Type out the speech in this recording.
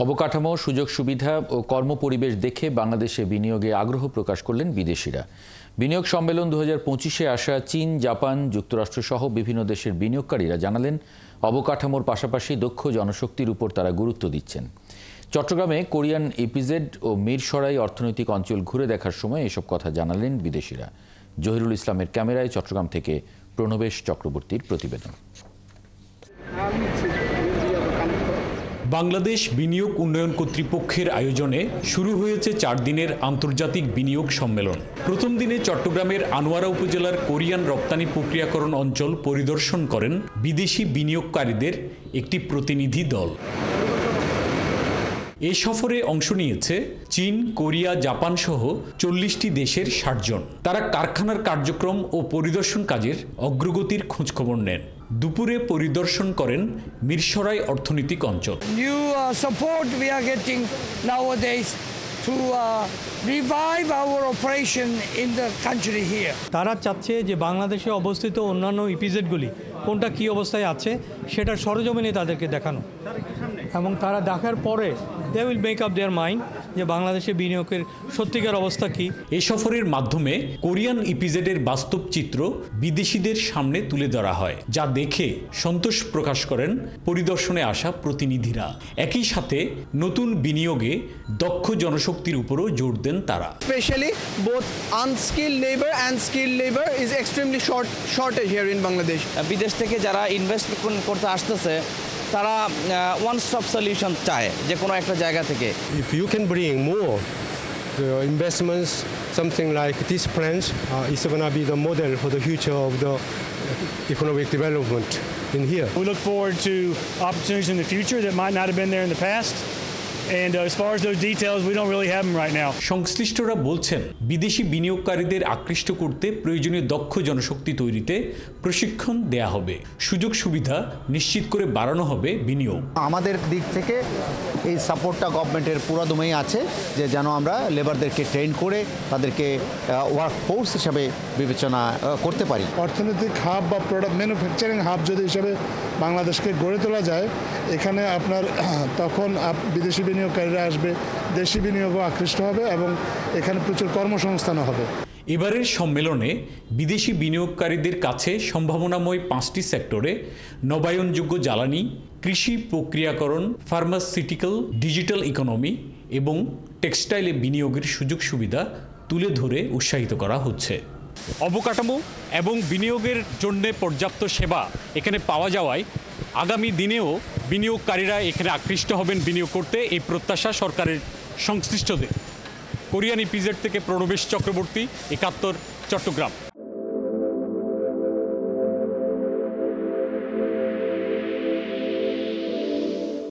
অবকাঠামো, সুযোগ সুবিধা ও কর্মপরিবেশ দেখে বাংলাদেশে বিনিয়োগে আগ্রহ প্রকাশ করলেন বিদেশিরা। বিনিয়োগ সম্মেলন 2025-এ আসা চীন, জাপান, যুক্তরাষ্ট্রসহ বিভিন্ন দেশের বিনিয়োগকারীরা জানালেন অবকাঠামোর পাশাপাশি দক্ষ জনশক্তির উপর তারা গুরুত্ব দিচ্ছেন। চট্টগ্রামে কোরিয়ান ইপিজেড ও মিরসরাই অর্থনৈতিক অঞ্চল ঘুরে দেখার সময় এসব কথা জানালেন বিদেশিরা। জহিরুল ইসলামের ক্যামেরায় চট্টগ্রাম থেকে প্রণবেশ চক্রবর্তীর প্রতিবেদন। বাংলাদেশ বিনিয়োগ উন্নয়ন কর্তৃপক্ষের আয়োজনে শুরু হয়েছে 4 দিনের আন্তর্জাতিক বিনিয়োগ সম্মেলন। প্রথম দিনে চট্টগ্রামের আনোয়ারা উপজেলার কোরিয়ান রপ্তানি প্রক্রিয়াকরণ অঞ্চল পরিদর্শন করেন বিদেশি বিনিয়োগকারীদের একটি প্রতিনিধি দল। এ সফরে অংশ নিয়েছে চীন, কোরিয়া, জাপান সহ 40টি দেশের 60 জন। তারা কারখানার কার্যক্রম ও পরিদর্শন কাজের অগ্রগতির খোঁজখবর নেন। দুপুরে পরিদর্শন করেন মিরসরাই অর্থনৈতিক অঞ্চল। New support we are getting nowadays to revive our operation in the country here. তারা চাচ্ছে যে বাংলাদেশে অবস্থিত অন্যান্য ইপিজেডগুলি কোনটা কী অবস্থায় আছে সেটার সরজমিনে তাদেরকে দেখানো, এবং তারা দেখার পরে they will make up their mind যে বাংলাদেশে বিনিয়োগের সত্যিকার অবস্থা কী। এই সফরের মাধ্যমে কোরিয়ান ইপিজেডের বাস্তব চিত্র বিদেশিদের সামনে তুলে ধরা হয়, যা দেখে সন্তোষ প্রকাশ করেন পরিদর্শনে আসা প্রতিনিধিরা। একই সাথে নতুন বিনিয়োগে দক্ষ জনশক্তির উপরও জোর দেন তারা। Especially both unskilled labor and skilled labor is extremely shortage here in Bangladesh. বিদেশ থেকে যারা ইনভেস্ট করতে আসতেছে তারা ওয়ান স্টপ সলিউশন চায় যে কোনো একটা জায়গা থেকে। If you can bring more investments, something like these plans, it's going to be the model for the future of the economic development in here. We look forward to opportunities in the future that might not have been there in the past. And as far as those details, we don't really have them right now. সংশ্লিষ্টরা বলছেন বিদেশি বিনিয়োগকারীদের আকৃষ্ট করতে প্রয়োজনীয় দক্ষ জনশক্তি তৈরিতে প্রশিক্ষণ দেয়া হবে। সুযোগ সুবিধা নিশ্চিত করে বাড়ানো হবে বিনিয়োগ। আমাদের দিক থেকে এই সাপোর্টটা গভর্নমেন্টের পুরোদমেই আছে যে যেন আমরা লেবারদেরকে ট্রেন করে তাদেরকে ওয়ার্ক ফোর্স হিসাবে বিবেচনা করতে পারি। অর্থনৈতিক হাব বা প্রোডাক্ট ম্যানুফ্যাকচারিং হাব যদি হিসাবে বাংলাদেশকে গড়ে তোলা যায়, এখানে আপনার তখন বিদেশি বিনিয়োগকারীরা আসবে, দেশি বিনিয়োগও আকৃষ্ট হবে এবং এখানে প্রচুর কর্মসংস্থানও হবে। এবারের সম্মেলনে বিদেশি বিনিয়োগকারীদের কাছে সম্ভাবনাময় 5টি সেক্টরে নবায়নযোগ্য জ্বালানি, কৃষি প্রক্রিয়াকরণ, ফার্মাসিউটিক্যাল, ডিজিটাল ইকোনমি এবং টেক্সটাইলে বিনিয়োগের সুযোগ সুবিধা তুলে ধরে উৎসাহিত করা হচ্ছে। অবকাঠামো এবং বিনিয়োগের জন্য পর্যাপ্ত সেবা এখানে পাওয়া যাওয়ায় আগামী দিনেও বিনিয়োগকারীরা এখানে আকৃষ্ট হবেন বিনিয়োগ করতে, এই প্রত্যাশা সরকারের সংশ্লিষ্টদের। কোরিয়ান ইপিজেড থেকে প্রণবেশ চক্রবর্তী, 71, চট্টগ্রাম।